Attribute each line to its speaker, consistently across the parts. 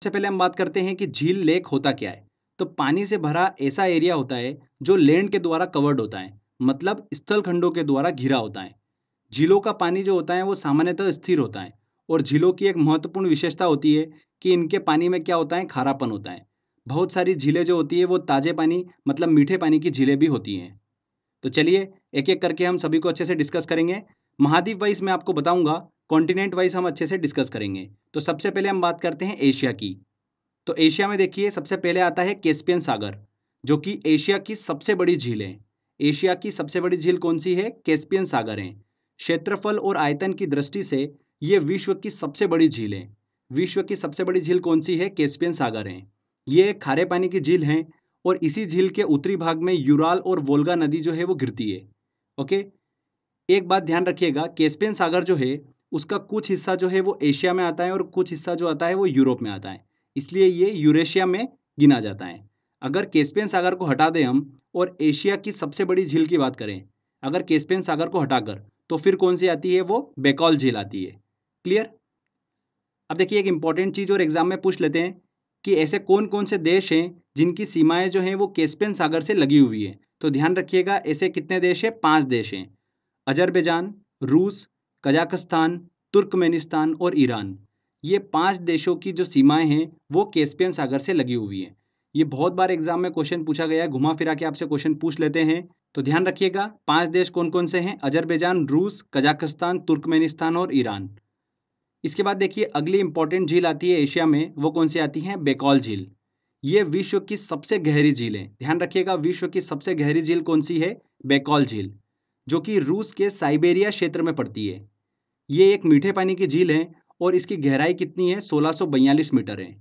Speaker 1: सबसे पहले हम बात करते हैं कि झील लेक होता क्या है। तो पानी से भरा ऐसा एरिया होता है जो लैंड के द्वारा कवर्ड होता है, मतलब स्थल खंडों के द्वारा घिरा होता है। झीलों का पानी जो होता है वो सामान्यतः स्थिर होता है, और झीलों की एक महत्वपूर्ण विशेषता होती है कि इनके पानी में क्या होता है, खारापन होता है। बहुत सारी झीलें जो होती है वो ताजे पानी मतलब मीठे पानी की झीलें भी होती हैं। तो चलिए एक एक करके हम सभी को अच्छे से डिस्कस करेंगे। महाद्वीप वाइज मैं आपको बताऊंगा, कॉन्टिनेंट वाइज हम अच्छे से डिस्कस करेंगे। तो सबसे पहले हम बात करते हैं एशिया की। तो एशिया में देखिए सबसे पहले आता है कैस्पियन सागर, जो कि एशिया की सबसे बड़ी झील है। एशिया की सबसे बड़ी झील कौन सी है? कैस्पियन सागर है। क्षेत्रफल और आयतन की दृष्टि से ये विश्व की सबसे बड़ी झील है। विश्व की सबसे बड़ी झील कौन सी है? कैस्पियन सागर है। ये एक खारे पानी की झील है, और इसी झील के उत्तरी भाग में यूराल और वोल्गा नदी जो है वो गिरती है। ओके, एक बात ध्यान रखिएगा, कैस्पियन सागर जो है उसका कुछ हिस्सा जो है वो एशिया में आता है, और कुछ हिस्सा जो आता है वो यूरोप में आता है। इसलिए ये यूरेशिया में गिना जाता है। अगर कैस्पियन सागर को हटा दें हम और एशिया की सबसे बड़ी झील की बात करें, अगर कैस्पियन सागर को हटाकर, तो फिर कौन सी आती है? वो बेकॉल झील आती है। क्लियर? अब देखिए एक इंपॉर्टेंट चीज और एग्जाम में पूछ लेते हैं कि ऐसे कौन कौन से देश हैं जिनकी सीमाएं जो हैं वो कैस्पियन सागर से लगी हुई है। तो ध्यान रखिएगा, ऐसे कितने देश हैं? 5 देश हैं। अजरबैजान, रूस, कजाकिस्तान, तुर्कमेनिस्तान और ईरान। ये 5 देशों की जो सीमाएं हैं वो कैस्पियन सागर से लगी हुई हैं। ये बहुत बार एग्जाम में क्वेश्चन पूछा गया है, घुमा फिरा के आपसे क्वेश्चन पूछ लेते हैं। तो ध्यान रखिएगा, 5 देश कौन कौन से हैं? अजरबैजान, रूस, कजाकिस्तान, तुर्कमेनिस्तान और ईरान। इसके बाद देखिए अगली इंपॉर्टेंट झील आती है एशिया में, वो कौन सी आती है? बेकॉल झील। ये विश्व की सबसे गहरी झील है। ध्यान रखिएगा, विश्व की सबसे गहरी झील कौन सी है? बेकॉल झील, जो कि रूस के साइबेरिया क्षेत्र में पड़ती है। ये एक मीठे पानी की झील है, और इसकी गहराई कितनी है? 1642 मीटर है।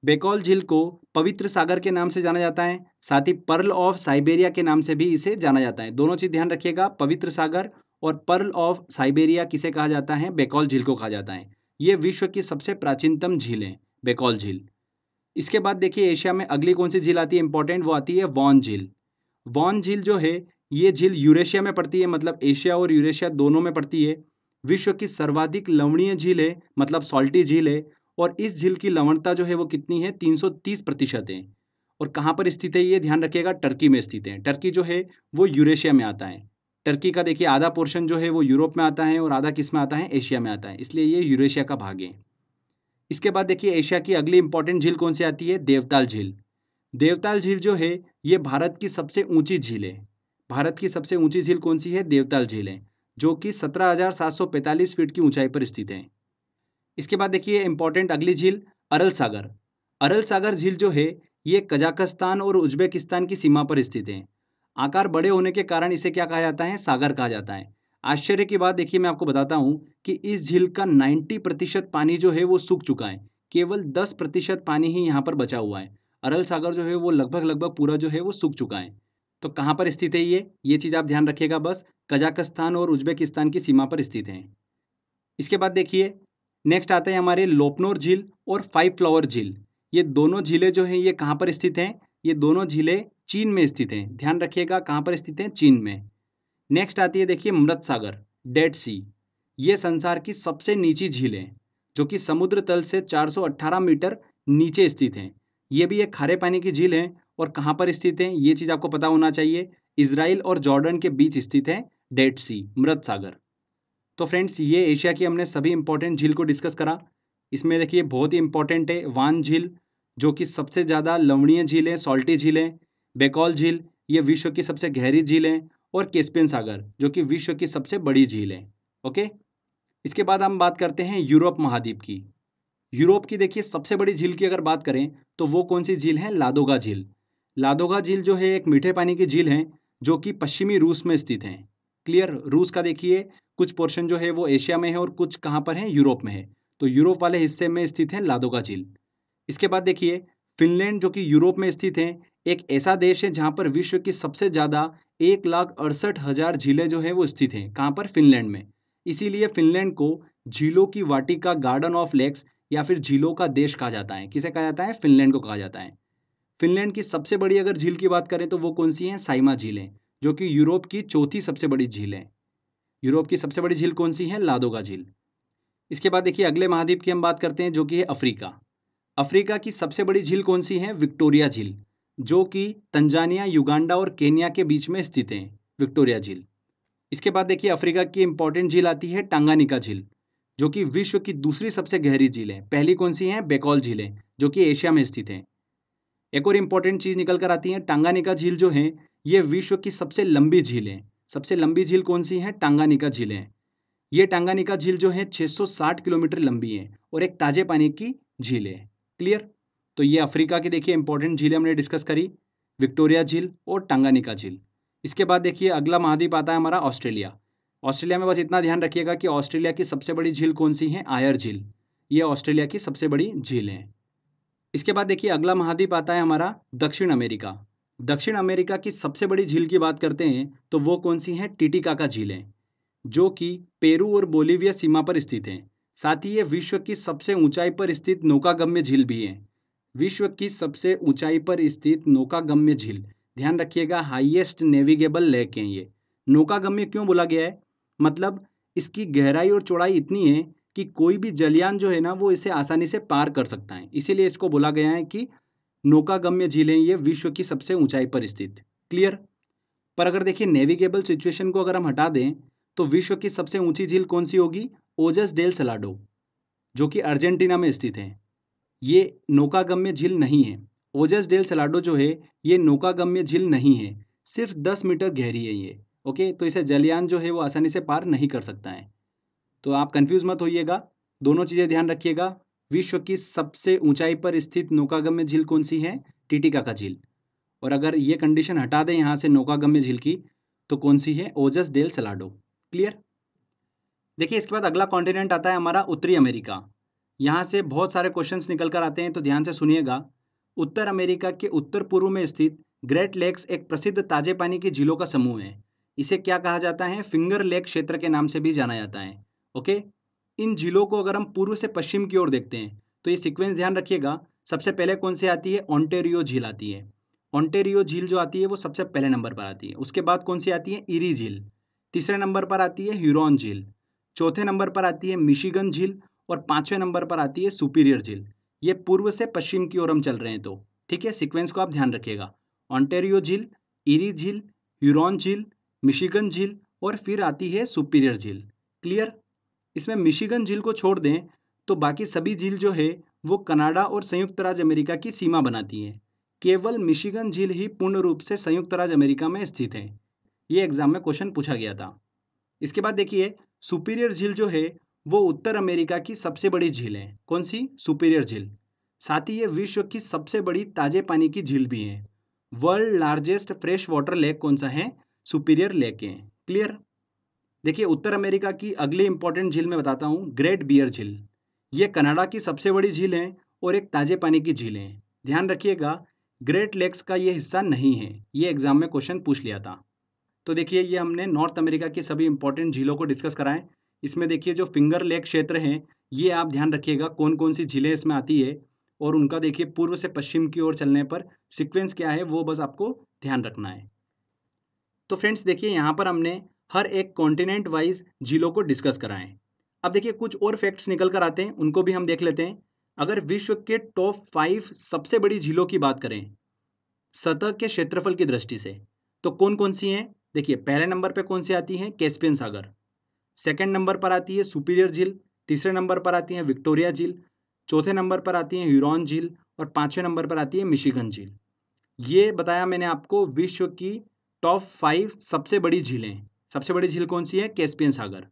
Speaker 1: बेकॉल झील को पवित्र सागर के नाम से जाना जाता है, साथ ही पर्ल ऑफ साइबेरिया के नाम से भी इसे जाना जाता है। दोनों चीज ध्यान रखिएगा, पवित्र सागर और पर्ल ऑफ साइबेरिया किसे कहा जाता है? बेकॉल झील को कहा जाता है। ये विश्व की सबसे प्राचीनतम झील है, बेकॉल झील। इसके बाद देखिए एशिया में अगली कौन सी झील आती है इंपॉर्टेंट, वो आती है वॉन झील। वॉन झील जो है ये झील यूरेशिया में पड़ती है, मतलब एशिया और यूरेशिया दोनों में पड़ती है। विश्व की सर्वाधिक लवणीय झील है, मतलब सॉल्टी झील है। और इस झील की लवणता जो है वो कितनी है? 330% है। और कहाँ पर स्थित है ये? ध्यान रखिएगा, टर्की में स्थित है। टर्की जो है वो यूरेशिया में आता है। टर्की का देखिए आधा पोर्शन जो है वो यूरोप में आता है, और आधा किस में आता है? एशिया में आता है, इसलिए ये यूरेशिया का भाग है। इसके बाद देखिए एशिया की अगली इंपॉर्टेंट झील कौन सी आती है? देवताल झील। देवताल झील जो है ये भारत की सबसे ऊंची झील है। भारत की सबसे ऊंची झील कौन सी है? देवताल झील है, जो कि 17,745 फीट की ऊंचाई पर स्थित है। इसके बाद देखिए इंपॉर्टेंट अगली झील, अरल सागर। अरल सागर झील जो है ये कजाकिस्तान और उज्बेकिस्तान की सीमा पर स्थित है। आकार बड़े होने के कारण इसे क्या कहा जाता है? सागर कहा जाता है। आश्चर्य की बात देखिए मैं आपको बताता हूँ कि इस झील का 90% पानी जो है वो सूख चुका है। केवल 10% पानी ही यहाँ पर बचा हुआ है। अरल सागर जो है वो लगभग लगभग पूरा जो है वो सूख चुका है। तो कहाँ पर स्थित है ये चीज़ आप ध्यान रखिएगा बस, कजाकिस्तान और उज्बेकिस्तान की सीमा पर स्थित है। इसके बाद देखिए नेक्स्ट आता है हमारे लोपनोर झील और फाइव फ्लावर झील। ये दोनों झीलें जो हैं ये कहाँ पर स्थित हैं? ये दोनों झीलें चीन में स्थित हैं। ध्यान रखिएगा कहाँ पर स्थित हैं? चीन में। नेक्स्ट आती है देखिए मृत सागर, डेड सी। ये संसार की सबसे नीची झील है, जो कि समुद्र तल से 418 मीटर नीचे स्थित है। ये भी एक खारे पानी की झील है, और कहाँ पर स्थित है ये चीज़ आपको पता होना चाहिए। इसराइल और जॉर्डन के बीच स्थित है डेड सी, मृत सागर। तो फ्रेंड्स ये एशिया की हमने सभी इंपॉर्टेंट झील को डिस्कस करा। इसमें देखिए बहुत ही इंपॉर्टेंट है वान झील, जो कि सबसे ज़्यादा लवणीय झील है, सॉल्टी झील है। बेकॉल झील ये विश्व की सबसे गहरी झील है। और कैस्पियन सागर जो कि विश्व की सबसे बड़ी झील है। ओके, इसके बाद हम बात करते हैं यूरोप महाद्वीप की। यूरोप की देखिए सबसे बड़ी झील की अगर बात करें तो वो कौन सी झील है? लादोगा झील। लादोगा झील जो है एक मीठे पानी की झील है, जो कि पश्चिमी रूस में स्थित है। क्लियर? रूस का देखिए कुछ पोर्शन जो है वो एशिया में है, और कुछ कहाँ पर है? यूरोप में है। तो यूरोप वाले हिस्से में स्थित है लादोगा झील। इसके बाद देखिए फिनलैंड जो कि यूरोप में स्थित है, एक ऐसा देश है जहाँ पर विश्व की सबसे ज़्यादा 1,68,000 झीलें जो है वो स्थित हैं। कहाँ पर? फिनलैंड में। इसीलिए फिनलैंड को झीलों की वाटिका, गार्डन ऑफ लेक्स, या फिर झीलों का देश कहा जाता है। किसे कहा जाता है? फिनलैंड को कहा जाता है। फिनलैंड की सबसे बड़ी अगर झील की बात करें तो वो कौन सी है? साइमा झील है, जो कि यूरोप की चौथी सबसे बड़ी झील है। यूरोप की सबसे बड़ी झील कौन सी है? लादोगा झील। इसके बाद देखिए अगले महाद्वीप की हम बात करते हैं, जो कि है अफ्रीका। अफ्रीका की सबसे बड़ी झील कौन सी है? विक्टोरिया झील, जो कि तंजानिया, युगांडा और केन्या के बीच में स्थित है, विक्टोरिया झील। इसके बाद देखिए अफ्रीका की इंपॉर्टेंट झील आती है टांगानिका झील, जो कि विश्व की दूसरी सबसे गहरी झील है। पहली कौन सी है? बेकॉल झील है, जो कि एशिया में स्थित है। एक और इंपॉर्टेंट चीज निकल कर आती है, टांगानिका झील जो है ये विश्व की सबसे लंबी झील है। सबसे लंबी झील कौन सी है? टांगानिका झील है। ये टांगानिका झील जो है 660 किलोमीटर लंबी है और एक ताजे पानी की झील है। क्लियर? तो ये अफ्रीका की देखिए इंपॉर्टेंट झीलें हमने डिस्कस करी, विक्टोरिया झील और टांगानिका झील। इसके बाद देखिए अगला महाद्वीप आता है हमारा ऑस्ट्रेलिया। ऑस्ट्रेलिया में बस इतना ध्यान रखिएगा कि ऑस्ट्रेलिया की सबसे बड़ी झील कौन सी है? आयर झील। ये ऑस्ट्रेलिया की सबसे बड़ी झील है। इसके बाद देखिए अगला महाद्वीप आता है हमारा दक्षिण अमेरिका। दक्षिण अमेरिका की सबसे बड़ी झील की बात करते हैं तो वो कौन सी है? टिटिकाका झील है, जो कि पेरू और बोलीविया सीमा पर स्थित है। साथ ही ये विश्व की सबसे ऊंचाई पर स्थित नौकागम्य झील भी है। विश्व की सबसे ऊंचाई पर स्थित नौकागम्य झील, ध्यान रखिएगा, हाईएस्ट नेविगेबल लेक है ये। नौकागम्य क्यों बोला गया है? मतलब इसकी गहराई और चौड़ाई इतनी है कि कोई भी जलयान जो है ना वो इसे आसानी से पार कर सकता है, इसीलिए इसको बोला गया है कि नौकागम्य झील है ये, विश्व की सबसे ऊंचाई पर स्थित। क्लियर? पर अगर देखिए नेविगेबल सिचुएशन को अगर हम हटा दें तो विश्व की सबसे ऊंची झील कौन सी होगी? ओजस डेल सलाडो, जो कि अर्जेंटीना में स्थित है। ये नौकागम्य झील नहीं है। ओजस डेल सलाडो जो है ये नौकागम्य झील नहीं है, सिर्फ 10 मीटर गहरी है ये। ओके, तो इसे जलयान जो है वो आसानी से पार नहीं कर सकता है। तो आप कंफ्यूज मत होइएगा, दोनों चीज़ें ध्यान रखिएगा। विश्व की सबसे ऊंचाई पर स्थित नौकागम्य झील कौन सी है? टिटिकाका झील। और अगर ये कंडीशन हटा दें यहाँ से नौकागम्य झील की, तो कौन सी है? ओजस डेल सलाडो। क्लियर? देखिए इसके बाद अगला कॉन्टिनेंट आता है हमारा उत्तरी अमेरिका। यहाँ से बहुत सारे क्वेश्चंस निकल कर आते हैं, तो ध्यान से सुनिएगा। उत्तर अमेरिका के उत्तर पूर्व में स्थित ग्रेट लेक्स एक प्रसिद्ध ताजे पानी की झीलों का समूह है। इसे क्या कहा जाता है? फिंगर लेक क्षेत्र के नाम से भी जाना जाता है। ओके, इन झीलों को अगर हम पूर्व से पश्चिम की ओर देखते हैं तो ये सीक्वेंस ध्यान रखिएगा। सबसे पहले कौन सी आती है? ओंटेरियो झील आती है। ओंटेरियो झील जो आती है वो सबसे पहले नंबर पर आती है। उसके बाद कौन सी आती है? इरी झील। तीसरे नंबर पर आती है ह्यूरॉन झील। चौथे नंबर पर आती है मिशिगन झील और पांचवें नंबर पर आती है सुपीरियर झील। ये पूर्व से पश्चिम की ओर हम चल रहे हैं, तो ठीक है, सीक्वेंस को आप ध्यान रखिएगा। ओंटेरियो झील, इरी झील, ह्यूरॉन झील, मिशिगन झील और फिर आती है सुपीरियर झील। क्लियर? इसमें मिशिगन झील को छोड़ दें तो बाकी सभी झील जो है वो कनाडा और संयुक्त राज्य अमेरिका की सीमा बनाती हैं। केवल मिशिगन झील ही पूर्ण रूप से संयुक्त राज्य अमेरिका में स्थित है। ये एग्जाम में क्वेश्चन पूछा गया था। इसके बाद देखिए सुपीरियर झील जो है वो उत्तर अमेरिका की सबसे बड़ी झील है। कौन सी? सुपीरियर झील। साथ ही ये विश्व की सबसे बड़ी ताजे पानी की झील भी है। World largest fresh water lake कौन सा है? सुपीरियर लेक है। क्लियर? देखिए उत्तर अमेरिका की अगली इंपॉर्टेंट झील मैं बताता हूँ, ग्रेट बियर झील। ये कनाडा की सबसे बड़ी झील है और एक ताजे पानी की झील है। ध्यान रखिएगा, ग्रेट लेक्स का ये हिस्सा नहीं है। ये एग्जाम में क्वेश्चन पूछ लिया था। तो देखिए ये हमने नॉर्थ अमेरिका की सभी इंपॉर्टेंट झीलों को डिस्कस कराएं। इसमें देखिए जो फिंगर लेक क्षेत्र हैं ये आप ध्यान रखिएगा कौन कौन सी झीलें इसमें आती है, और उनका देखिए पूर्व से पश्चिम की ओर चलने पर सीक्वेंस क्या है वो बस आपको ध्यान रखना है। तो फ्रेंड्स देखिए यहाँ पर हमने हर एक कॉन्टिनेंट वाइज झीलों को डिस्कस कराएं। अब देखिए कुछ और फैक्ट्स निकल कर आते हैं, उनको भी हम देख लेते हैं। अगर विश्व के टॉप 5 सबसे बड़ी झीलों की बात करें सतह के क्षेत्रफल की दृष्टि से, तो कौन कौन सी हैं? देखिए पहले नंबर पे कौन सी आती है? कैस्पियन सागर। सेकंड नंबर पर आती है सुपीरियर झील। तीसरे नंबर पर आती है विक्टोरिया झील। चौथे नंबर पर आती है ह्यूरॉन झील और पांचवें नंबर पर आती है मिशिगन झील। ये बताया मैंने आपको विश्व की टॉप 5 सबसे बड़ी झीलें। सबसे बड़ी झील कौन सी है? कैस्पियन सागर।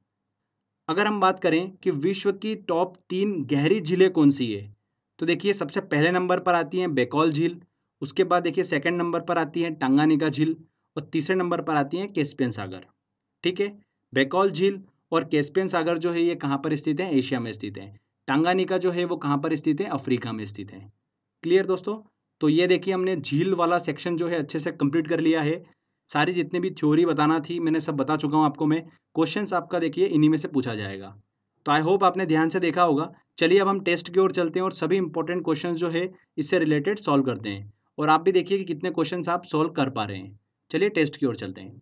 Speaker 1: अगर हम बात करें कि विश्व की टॉप 3 गहरी झीलें कौन सी है, तो देखिए सबसे पहले नंबर पर आती है बेकॉल झील। उसके बाद देखिए सेकंड नंबर पर आती है टांगानिका झील और तीसरे नंबर पर आती है कैस्पियन सागर। ठीक है, बेकॉल झील और कैस्पियन सागर जो है ये कहाँ पर स्थित है? एशिया में स्थित है। टांगानिका जो है वो कहाँ पर स्थित है? अफ्रीका में स्थित है। क्लियर दोस्तों? तो ये देखिए हमने झील वाला सेक्शन जो है अच्छे से कंप्लीट कर लिया है। सारी जितनी भी थ्योरी बताना थी मैंने सब बता चुका हूँ आपको मैं। क्वेश्चंस आपका देखिए इन्हीं में से पूछा जाएगा। तो आई होप आपने ध्यान से देखा होगा। चलिए अब हम टेस्ट की ओर चलते हैं और सभी इंपॉर्टेंट क्वेश्चंस जो है इससे रिलेटेड सॉल्व करते हैं, और आप भी देखिए कि कितने क्वेश्चंस आप सॉल्व कर पा रहे हैं। चलिए टेस्ट की ओर चलते हैं।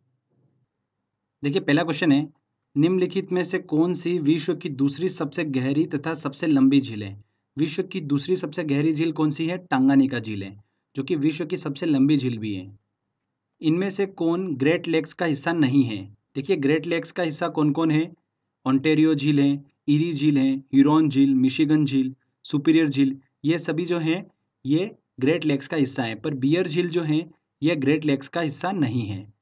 Speaker 1: देखिए पहला क्वेश्चन है, निम्नलिखित में से कौन सी विश्व की दूसरी सबसे गहरी तथा सबसे लंबी झील है? विश्व की दूसरी सबसे गहरी झील कौन सी है? टांगानिका झील है, जो कि विश्व की सबसे लंबी झील भी है। इनमें से कौन ग्रेट लेक्स का हिस्सा नहीं है? देखिए ग्रेट लेक्स का हिस्सा कौन कौन है? ओंटेरियो झील है, ईरी झील है, ह्यूरॉन झील, मिशिगन झील, सुपीरियर झील, ये सभी जो हैं ये ग्रेट लेक्स का हिस्सा है। पर बियर झील जो है यह ग्रेट लेक्स का हिस्सा नहीं है।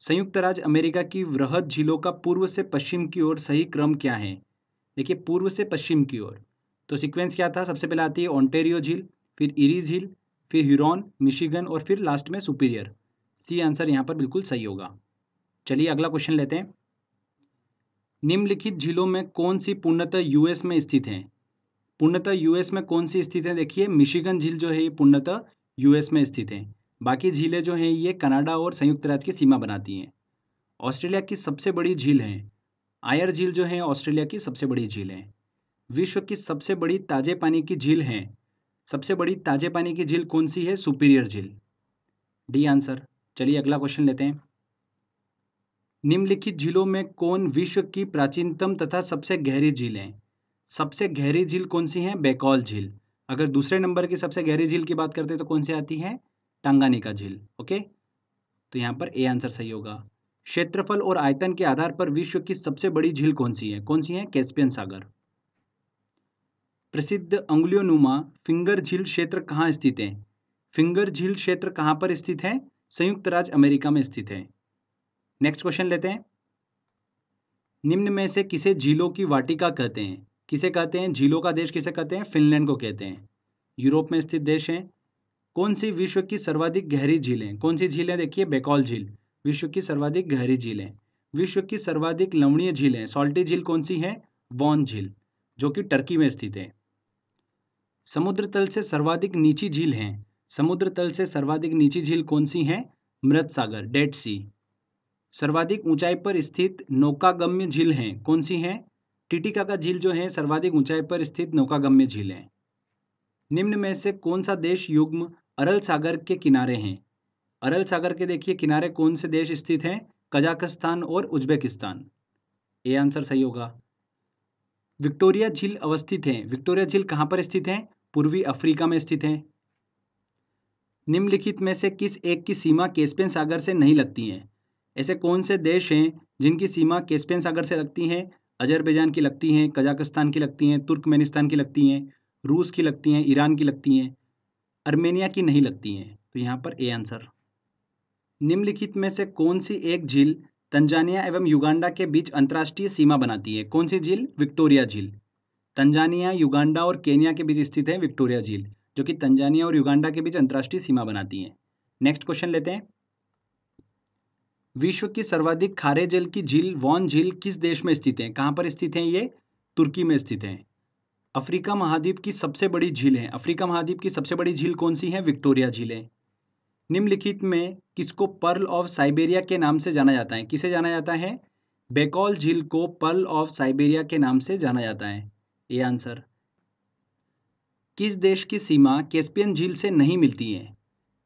Speaker 1: संयुक्त राज्य अमेरिका की वृहद झीलों का पूर्व से पश्चिम की ओर सही क्रम क्या है? देखिए पूर्व से पश्चिम की ओर तो सीक्वेंस क्या था? सबसे पहले आती है ओंटेरियो झील, फिर इरी झील, फिर ह्यूरॉन, मिशिगन और फिर लास्ट में सुपीरियर। सी आंसर यहाँ पर बिल्कुल सही होगा। चलिए अगला क्वेश्चन लेते हैं। निम्नलिखित झीलों में कौन सी पूर्णतः यूएस में स्थित है? पूर्णतः यूएस में कौन सी स्थित है? देखिए मिशिगन झील जो है ये पूर्णतः यूएस में स्थित है। बाकी झीलें जो हैं ये कनाडा और संयुक्त राज्य की सीमा बनाती हैं। ऑस्ट्रेलिया की सबसे बड़ी झील है आयर झील जो है ऑस्ट्रेलिया की सबसे बड़ी झील है। विश्व की सबसे बड़ी ताजे पानी की झील है, सबसे बड़ी ताजे पानी की झील कौन सी है? सुपीरियर झील। D answer. चलिए अगला क्वेश्चन लेते हैं। निम्नलिखित झीलों में कौन विश्व की प्राचीनतम तथा सबसे गहरी झील है? सबसे गहरी झील कौन सी है? बेकौल झील। अगर दूसरे नंबर की सबसे गहरी झील की बात करते हैं तो कौन सी आती है? टांगानिका झील। ओके, तो यहाँ पर ए आंसर सही होगा। क्षेत्रफल और आयतन के आधार पर विश्व की सबसे बड़ी झील कौन सी है? कौन सी है? कैस्पियन सागर। प्रसिद्ध अंगुलियोनुमा फिंगर झील क्षेत्र कहाँ स्थित है? फिंगर झील क्षेत्र कहाँ पर स्थित है? संयुक्त राज्य अमेरिका में स्थित है। नेक्स्ट क्वेश्चन लेते हैं। निम्न में से किसे झीलों की वाटिका कहते हैं? किसे कहते हैं? झीलों का देश किसे कहते हैं? फिनलैंड को कहते हैं। यूरोप में स्थित देश है। कौन सी विश्व की सर्वाधिक गहरी झील है? कौन सी झील है? देखिए बेकौल झील विश्व की सर्वाधिक गहरी झील है। विश्व की सर्वाधिक लवणीय झील है, सॉल्टी झील कौन सी है? वॉन झील, जो कि टर्की में स्थित है। समुद्र तल से सर्वाधिक नीची झील है। समुद्र तल से सर्वाधिक नीची झील कौन सी है? मृत सागर, डेड सी। सर्वाधिक ऊंचाई पर स्थित नौकागम्य झील है, कौन सी है? टिटिका का झील जो है सर्वाधिक ऊंचाई पर स्थित नौकागम्य झील है। निम्न में से कौन सा देश युग्म अरल सागर के किनारे हैं? अरल सागर के देखिए किनारे कौन से देश स्थित हैं? कजाकिस्तान और उज्बेकिस्तान। ए आंसर सही होगा। विक्टोरिया झील अवस्थित है। विक्टोरिया झील कहाँ पर स्थित है? पूर्वी अफ्रीका में स्थित है। निम्नलिखित में से किस एक की सीमा कैस्पियन सागर से नहीं लगती है? ऐसे कौन से देश हैं जिनकी सीमा कैस्पियन सागर से लगती हैं? अजरबैजान की लगती हैं, कजाकिस्तान की लगती हैं, तुर्कमेनिस्तान की लगती हैं, रूस की लगती हैं, ईरान की लगती हैं, अर्मेनिया की नहीं लगती हैं। तो यहाँ पर ए आंसर। निम्नलिखित में से कौन सी एक झील तंजानिया एवं युगांडा के बीच अंतर्राष्ट्रीय सीमा बनाती है? कौन सी झील? विक्टोरिया झील। तंजानिया, युगांडा और केन्या के बीच स्थित है विक्टोरिया झील, जो कि तंजानिया और युगांडा के बीच अंतर्राष्ट्रीय सीमा बनाती है। नेक्स्ट क्वेश्चन लेते हैं। विश्व की सर्वाधिक खारे जल की झील वॉन झील किस देश में स्थित है? कहाँ पर स्थित है ये? तुर्की में स्थित है। अफ्रीका महाद्वीप की सबसे बड़ी झील है। अफ्रीका महाद्वीप की सबसे बड़ी झील कौन सी है? विक्टोरिया झील है। निम्नलिखित में किसको पर्ल ऑफ साइबेरिया के नाम से जाना जाता है? किसे जाना जाता है? बेकौल झील को पर्ल ऑफ साइबेरिया के नाम से जाना जाता है। ये आंसर। किस देश की सीमा कैस्पियन झील से नहीं मिलती है?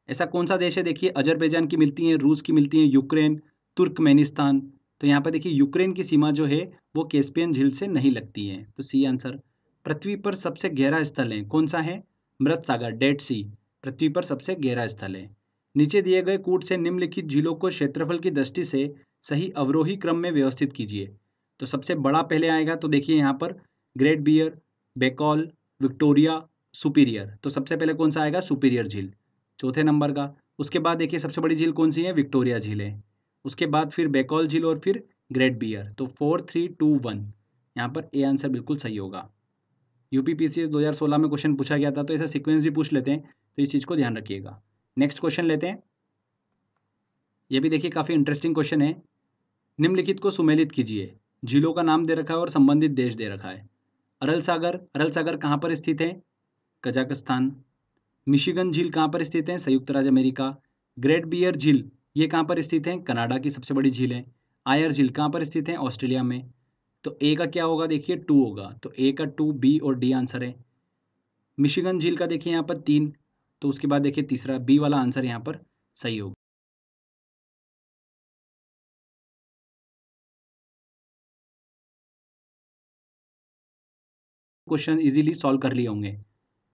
Speaker 1: ऐसा कौन सा देश है? देखिए अजरबैजान की मिलती है, रूस की मिलती है, यूक्रेन, तुर्कमेनिस्तान। तो यहाँ पर देखिए यूक्रेन की सीमा जो है वो कैस्पियन झील से नहीं लगती है। तो सी आंसर। पृथ्वी पर सबसे गहरा स्थल है, कौन सा है? मृत सागर, डेड सी, पृथ्वी पर सबसे गहरा स्थल है। नीचे दिए गए कूट से निम्नलिखित झीलों को क्षेत्रफल की दृष्टि से सही अवरोही क्रम में व्यवस्थित कीजिए। तो सबसे बड़ा पहले आएगा, तो देखिए यहाँ पर ग्रेट बियर, बेकॉल, विक्टोरिया, सुपीरियर। तो सबसे पहले कौन सा आएगा? सुपीरियर झील चौथे नंबर का। उसके बाद देखिए सबसे बड़ी झील कौन सी है? विक्टोरिया झील है। उसके बाद फिर बेकॉल झील और फिर ग्रेट बियर। तो 4 3 2 1, यहाँ पर ए आंसर बिल्कुल सही होगा। यूपीपीसीएस 2016 में क्वेश्चन पूछा गया था, तो ऐसा सीक्वेंस भी पूछ लेते हैं, तो इस चीज़ को ध्यान रखिएगा। नेक्स्ट क्वेश्चन लेते हैं। ये भी देखिए काफ़ी इंटरेस्टिंग क्वेश्चन है। निम्नलिखित को सुमेलित कीजिए। झीलों का नाम दे रखा है और संबंधित देश दे रखा है। अरल सागर, अरल सागर कहाँ पर स्थित है? कजाकिस्तान। मिशिगन झील कहाँ पर स्थित है? संयुक्त राज्य अमेरिका। ग्रेट बियर झील ये कहाँ पर स्थित है? कनाडा की सबसे बड़ी झील है। आयर झील कहाँ पर स्थित है? ऑस्ट्रेलिया में। तो ए का क्या होगा? देखिए 2 होगा, तो ए का 2, बी और डी आंसर है। मिशिगन झील का देखिए यहाँ पर 3, तो उसके बाद देखिए तीसरा बी वाला आंसर यहाँ पर सही होगा। क्वेश्चन इजीली सॉल्व कर लिए होंगे।